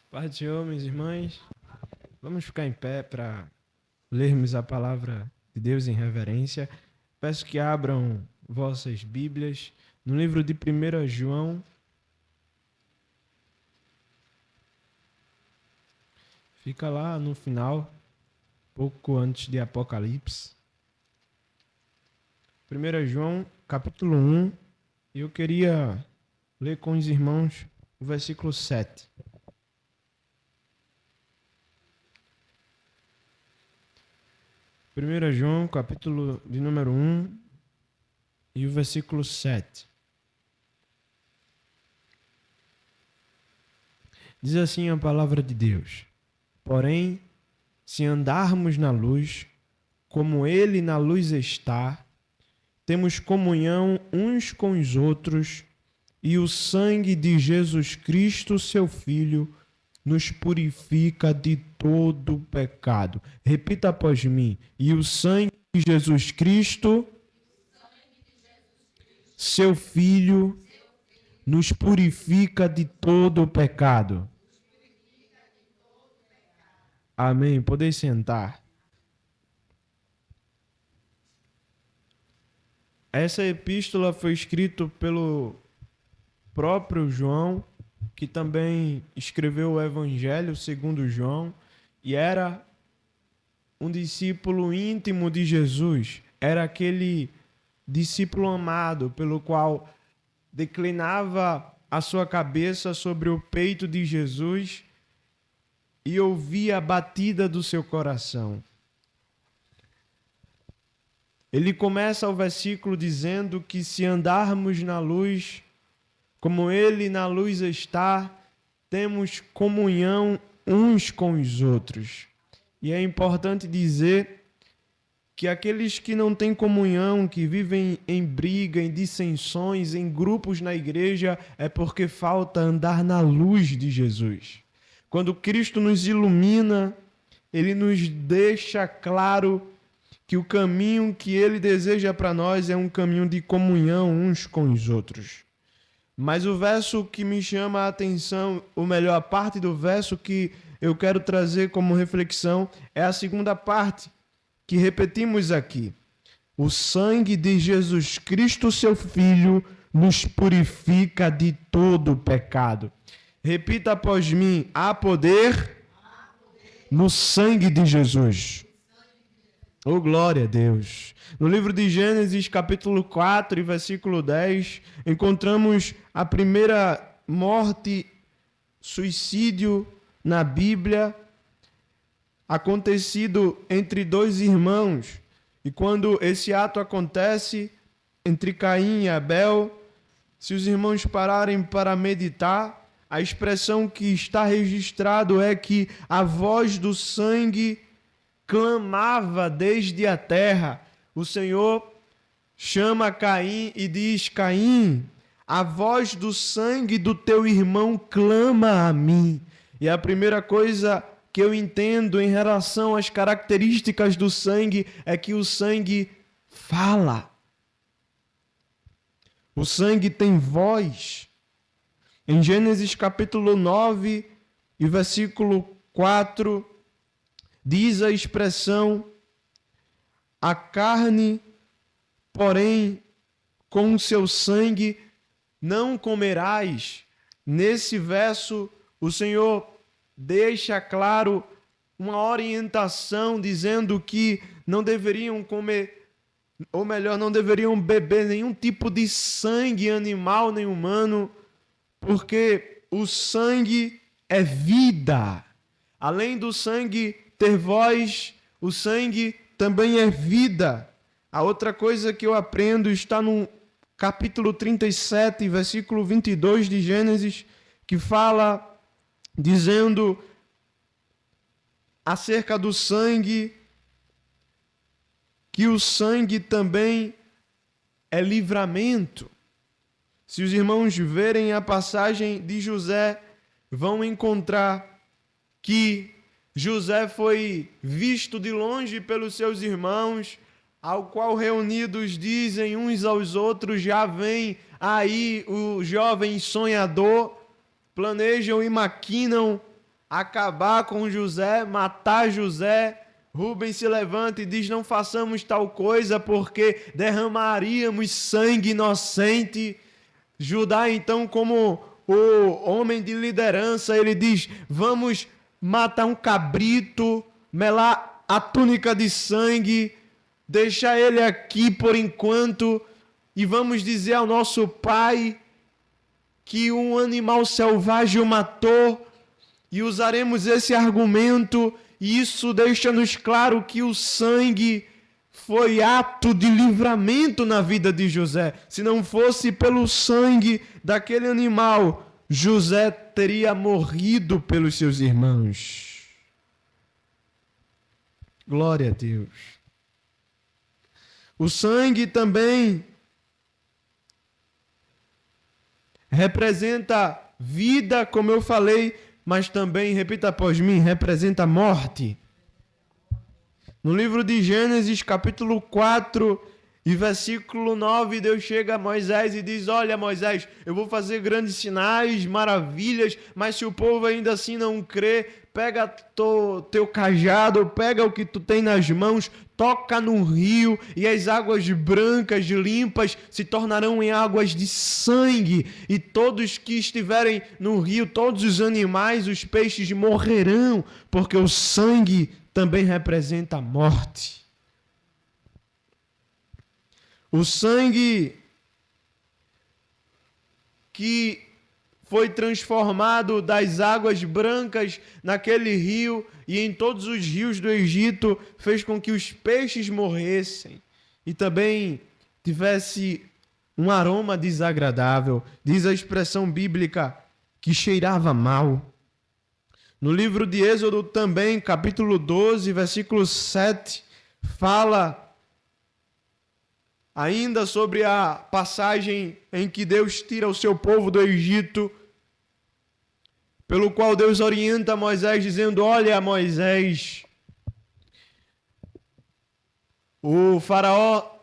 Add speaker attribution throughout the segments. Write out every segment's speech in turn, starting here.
Speaker 1: Paz do Senhor, minhas irmãs. Vamos ficar em pé para lermos a palavra de Deus em reverência. Peço que abram vossas Bíblias no livro de 1 João. Fica lá no final, pouco antes de Apocalipse. 1 João, capítulo 1. E eu queria ler com os irmãos o versículo 7. 1 João, capítulo de número 1 e o versículo 7. Diz assim a palavra de Deus: Porém, se andarmos na luz, como Ele na luz está, temos comunhão uns com os outros, e o sangue de Jesus Cristo, seu Filho, nos purifica de todo pecado. Repita após mim: e o sangue de Jesus Cristo, seu Filho, nos purifica de todo pecado. Amém. Podeis sentar. Essa epístola foi escrita pelo próprio João, que também escreveu o Evangelho segundo João, e era um discípulo íntimo de Jesus. Era aquele discípulo amado pelo qual declinava a sua cabeça sobre o peito de Jesus e ouvia a batida do seu coração. Ele começa o versículo dizendo que se andarmos na luz, como Ele na luz está, temos comunhão uns com os outros. E é importante dizer que aqueles que não têm comunhão, que vivem em briga, em dissensões, em grupos na igreja, é porque falta andar na luz de Jesus. Quando Cristo nos ilumina, Ele nos deixa claro que o caminho que Ele deseja para nós é um caminho de comunhão uns com os outros. Mas o verso que me chama a atenção, ou melhor, a parte do verso que eu quero trazer como reflexão, é a segunda parte, que repetimos aqui. O sangue de Jesus Cristo, seu Filho, nos purifica de todo pecado. Repita após mim: há poder no sangue de Jesus. Oh, glória a Deus! No livro de Gênesis, capítulo 4, versículo 10, encontramos a primeira morte, suicídio na Bíblia, acontecido entre dois irmãos. E quando esse ato acontece entre Caim e Abel, se os irmãos pararem para meditar, a expressão que está registrado é que a voz do sangue clamava desde a terra. O Senhor chama Caim e diz: Caim, a voz do sangue do teu irmão clama a mim. E a primeira coisa que eu entendo em relação às características do sangue é que o sangue fala. O sangue tem voz. Em Gênesis capítulo 9 e versículo 4, diz a expressão: a carne, porém, com o seu sangue não comerás. Nesse verso, o Senhor deixa claro uma orientação dizendo que não deveriam comer, ou melhor, não deveriam beber nenhum tipo de sangue animal nem humano, porque o sangue é vida. Além do sangue ter voz, o sangue também é vida. A outra coisa que eu aprendo está no capítulo 37, versículo 22 de Gênesis, que fala dizendo acerca do sangue, que o sangue também é livramento. Se os irmãos verem a passagem de José, vão encontrar que José foi visto de longe pelos seus irmãos, ao qual reunidos dizem uns aos outros: já vem aí o jovem sonhador. Planejam e maquinam acabar com José, matar José, Rubem se levanta e diz: não façamos tal coisa porque derramaríamos sangue inocente. Judá, então, como o homem de liderança, ele diz: vamos matar um cabrito, melar a túnica de sangue, deixar ele aqui por enquanto e vamos dizer ao nosso pai que um animal selvagem o matou, e usaremos esse argumento, e isso deixa-nos claro que o sangue foi ato de livramento na vida de José. Se não fosse pelo sangue daquele animal, José teria morrido pelos seus irmãos. Glória a Deus. O sangue também representa vida, como eu falei, mas também, repita após mim, representa morte. No livro de Gênesis, capítulo 4 e versículo 9, Deus chega a Moisés e diz: olha, Moisés, eu vou fazer grandes sinais, maravilhas, mas se o povo ainda assim não crê, pega teu cajado, pega o que tu tem nas mãos, toca no rio e as águas brancas, limpas, se tornarão em águas de sangue, e todos que estiverem no rio, todos os animais, os peixes morrerão, porque o sangue também representa a morte. O sangue que foi transformado das águas brancas naquele rio e em todos os rios do Egito fez com que os peixes morressem e também tivesse um aroma desagradável. Diz a expressão bíblica que cheirava mal. No livro de Êxodo também, capítulo 12, versículo 7, fala ainda sobre a passagem em que Deus tira o seu povo do Egito, pelo qual Deus orienta Moisés dizendo: olha, Moisés, o faraó,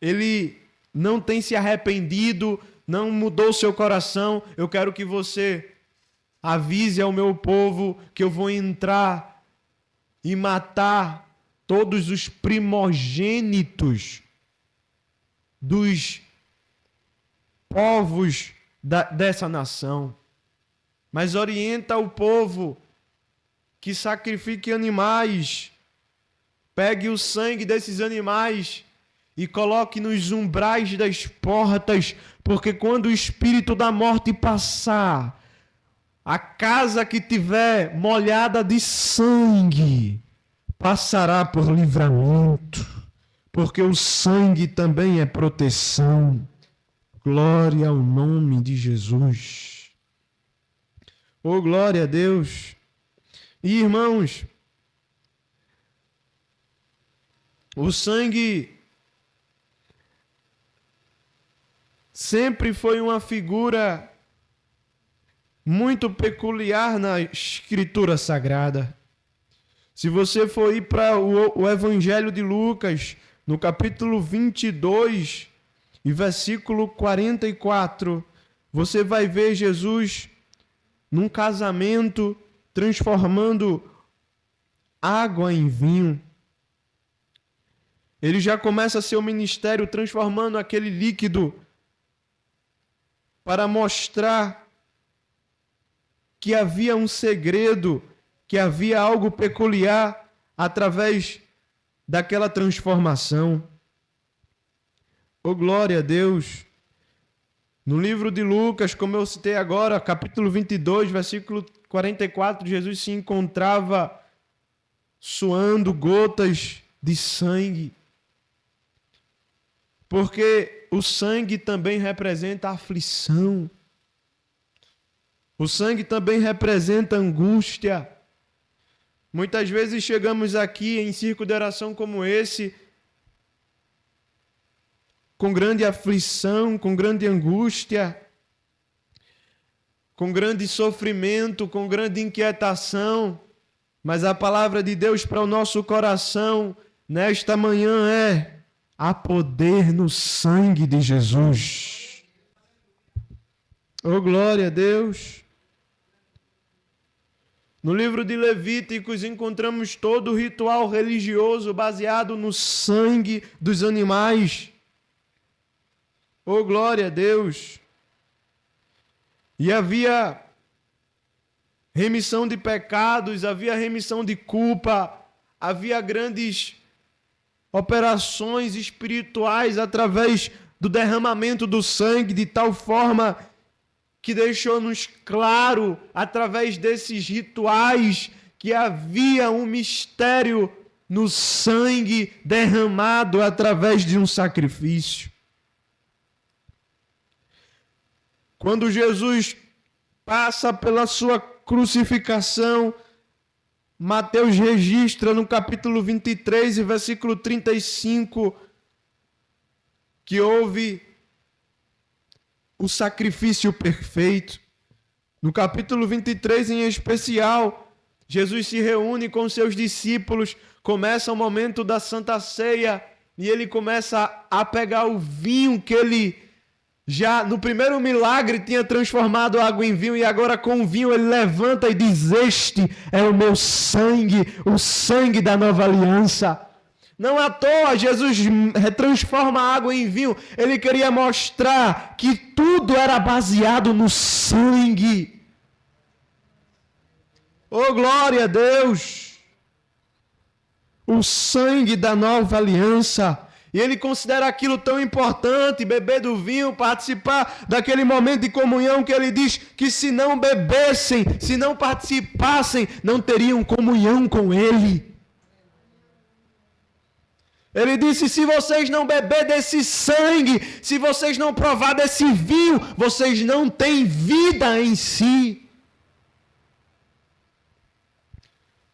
Speaker 1: ele não tem se arrependido, não mudou seu coração, eu quero que você avise ao meu povo que eu vou entrar e matar todos os primogênitos dos povos dessa nação. Mas orienta o povo que sacrifique animais, pegue o sangue desses animais e coloque nos umbrais das portas, porque quando o espírito da morte passar, a casa que tiver molhada de sangue passará por livramento, porque o sangue também é proteção. Glória ao nome de Jesus. Oh, glória a Deus. E, irmãos, o sangue sempre foi uma figura muito peculiar na Escritura Sagrada. Se você for ir para o Evangelho de Lucas, no capítulo 22 e versículo 44, você vai ver Jesus num casamento transformando água em vinho. Ele já começa seu ministério transformando aquele líquido para mostrar que havia um segredo, que havia algo peculiar através daquela transformação. Oh, glória a Deus! No livro de Lucas, como eu citei agora, capítulo 22, versículo 44, Jesus se encontrava suando gotas de sangue. Porque o sangue também representa aflição. O sangue também representa angústia. Muitas vezes chegamos aqui em círculo de oração como esse, com grande aflição, com grande angústia, com grande sofrimento, com grande inquietação, mas a palavra de Deus para o nosso coração nesta manhã é: há poder no sangue de Jesus. Oh, glória a Deus! No livro de Levíticos encontramos todo o ritual religioso baseado no sangue dos animais. Oh, glória a Deus! E havia remissão de pecados, havia remissão de culpa, havia grandes operações espirituais através do derramamento do sangue, de tal forma que deixou-nos claro, através desses rituais, que havia um mistério no sangue derramado através de um sacrifício. Quando Jesus passa pela sua crucificação, Mateus registra no capítulo 23 e versículo 35 que houve o sacrifício perfeito. No capítulo 23 em especial, Jesus se reúne com seus discípulos, começa o momento da Santa Ceia e ele começa a pegar o vinho que ele já no primeiro milagre tinha transformado a água em vinho, e agora com o vinho ele levanta e diz: este é o meu sangue, o sangue da nova aliança. Não à toa Jesus transforma a água em vinho. Ele queria mostrar que tudo era baseado no sangue. Oh, glória a Deus! O sangue da nova aliança. E ele considera aquilo tão importante, beber do vinho, participar daquele momento de comunhão, que ele diz que se não bebessem, se não participassem, não teriam comunhão com ele. Ele disse: se vocês não beber desse sangue, se vocês não provar desse vinho, vocês não têm vida em si.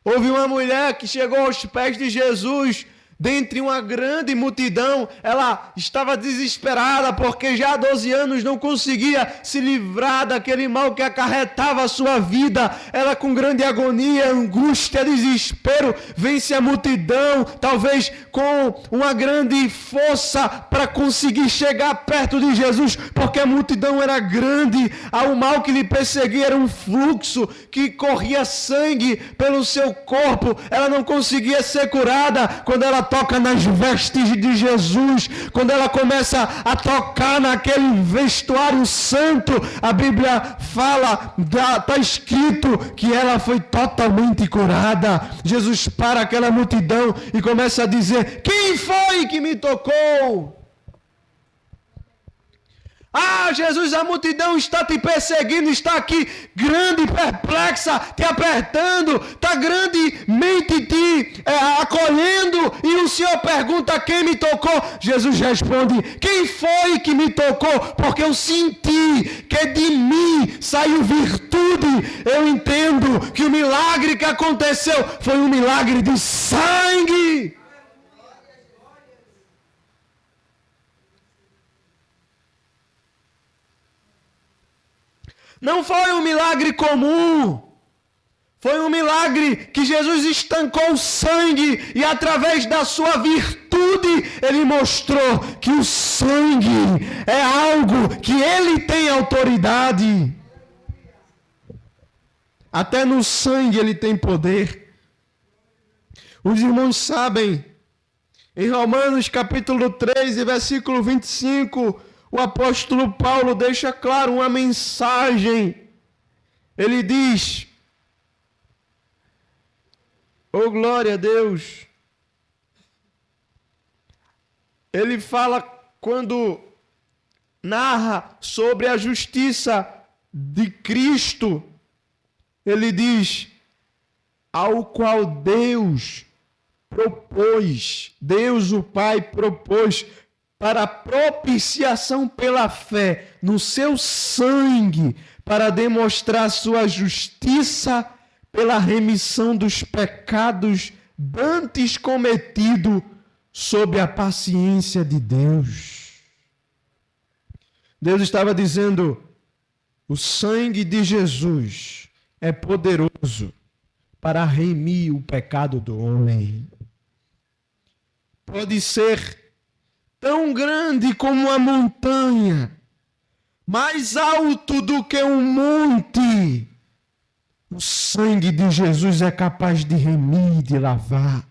Speaker 1: Houve uma mulher que chegou aos pés de Jesus, dentre uma grande multidão. Ela estava desesperada porque já há 12 anos não conseguia se livrar daquele mal que acarretava a sua vida. Ela, com grande agonia, angústia, desespero, vence a multidão, talvez com uma grande força para conseguir chegar perto de Jesus, porque a multidão era grande. O mal que lhe perseguia era um fluxo que corria sangue pelo seu corpo. Ela não conseguia ser curada. Quando ela toca nas vestes de Jesus, quando ela começa a tocar naquele vestuário santo, a Bíblia fala, está escrito que ela foi totalmente curada. Jesus para aquela multidão e começa a dizer: quem foi que me tocou? Ah, Jesus, a multidão está te perseguindo, está aqui grande, perplexa, te apertando, está grandemente te acolhendo, e o Senhor pergunta: quem me tocou? Jesus responde: quem foi que me tocou? Porque eu senti que de mim saiu virtude. Eu entendo que o milagre que aconteceu foi um milagre de sangue. Não foi um milagre comum. Foi um milagre que Jesus estancou o sangue e através da sua virtude ele mostrou que o sangue é algo que ele tem autoridade. Até no sangue ele tem poder. Os irmãos sabem, em Romanos capítulo 3 e versículo 25, o apóstolo Paulo deixa claro uma mensagem. Ele diz: oh, glória a Deus. Ele fala, quando narra sobre a justiça de Cristo, ele diz: ao qual Deus o Pai propôs para propiciação pela fé no seu sangue, para demonstrar sua justiça pela remissão dos pecados dantes cometido sob a paciência de Deus. Deus estava dizendo: o sangue de Jesus é poderoso para remir o pecado do homem. Pode ser tão grande como uma montanha, mais alto do que um monte. O sangue de Jesus é capaz de remir, de lavar.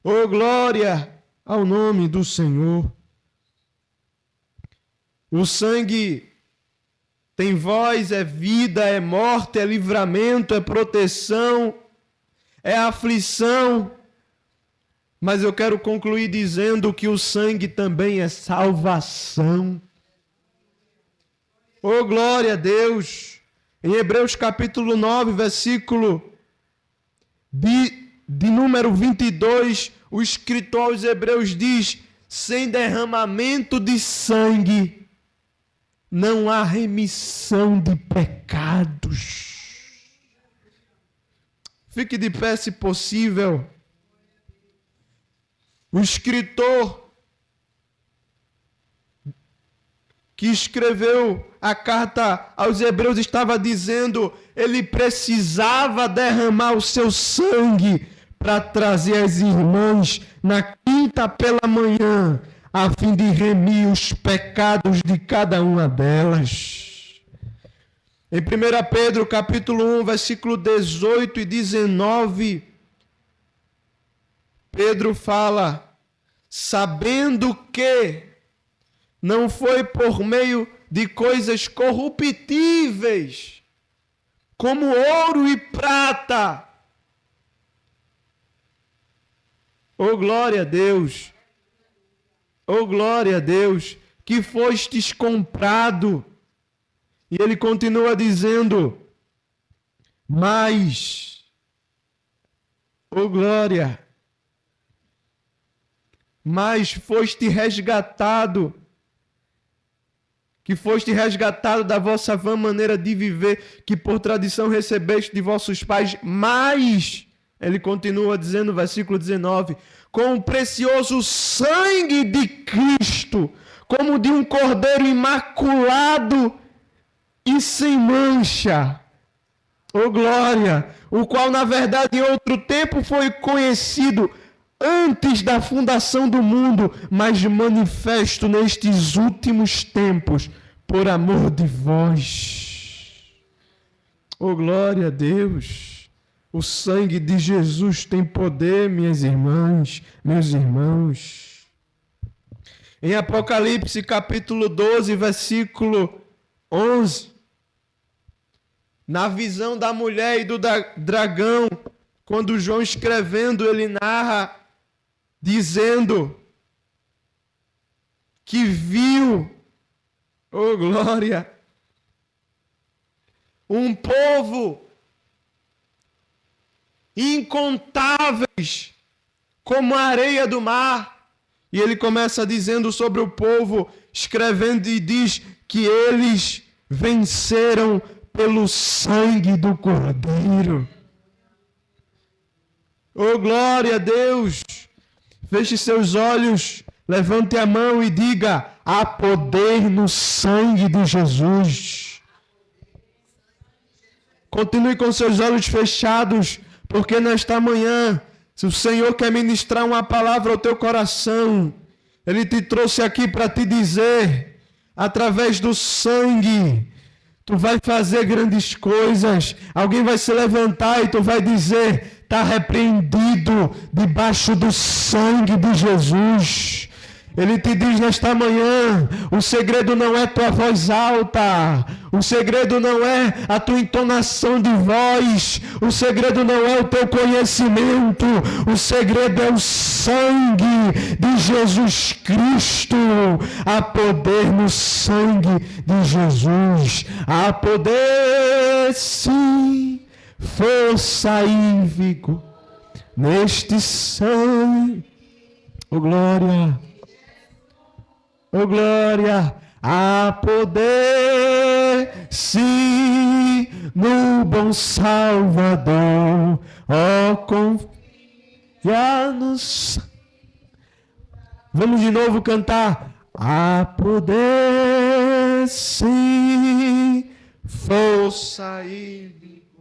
Speaker 1: Oh, glória ao nome do Senhor. O sangue tem voz, é vida, é morte, é livramento, é proteção, é aflição. Mas eu quero concluir dizendo que o sangue também é salvação. Oh, glória a Deus! Em Hebreus capítulo 9, versículo de número 22, o escritor aos Hebreus diz: sem derramamento de sangue não há remissão de pecados. Fique de pé se possível. O escritor que escreveu a carta aos Hebreus estava dizendo, ele precisava derramar o seu sangue para trazer as irmãs na quinta pela manhã, a fim de remir os pecados de cada uma delas. Em 1 Pedro capítulo 1, versículo 18 e 19, Pedro fala, sabendo que não foi por meio de coisas corruptíveis, como ouro e prata. Oh, glória a Deus! Oh, glória a Deus! Que fostes comprado. E ele continua dizendo, mas, oh, glória, mas foste resgatado, que foste resgatado da vossa vã maneira de viver, que por tradição recebeste de vossos pais, mas, ele continua dizendo no versículo 19, com o precioso sangue de Cristo, como de um cordeiro imaculado e sem mancha, oh glória, o qual na verdade em outro tempo foi conhecido antes da fundação do mundo, mas manifesto nestes últimos tempos, por amor de vós. Oh, glória a Deus! O sangue de Jesus tem poder, minhas irmãs, meus irmãos. Em Apocalipse capítulo 12, versículo 11, na visão da mulher e do dragão, quando João escrevendo, ele narra dizendo que viu, oh glória, um povo incontáveis como a areia do mar. E ele começa dizendo sobre o povo, escrevendo e diz que eles venceram pelo sangue do Cordeiro. Oh glória a Deus! Feche seus olhos, levante a mão e diga, há poder no sangue de Jesus. Continue com seus olhos fechados, porque nesta manhã, se o Senhor quer ministrar uma palavra ao teu coração, Ele te trouxe aqui para te dizer, através do sangue, tu vai fazer grandes coisas. Alguém vai se levantar e tu vai dizer, está repreendido debaixo do sangue de Jesus. Ele te diz nesta manhã, o segredo não é tua voz alta, o segredo não é a tua entonação de voz, o segredo não é o teu conhecimento, o segredo é o sangue de Jesus Cristo. Há poder no sangue de Jesus, há poder sim, força e vigor neste sangue. Oh glória! Oh glória, há poder, sim, no bom Salvador, ó confia-nos. Vamos de novo cantar. Há poder, sim, força e vigor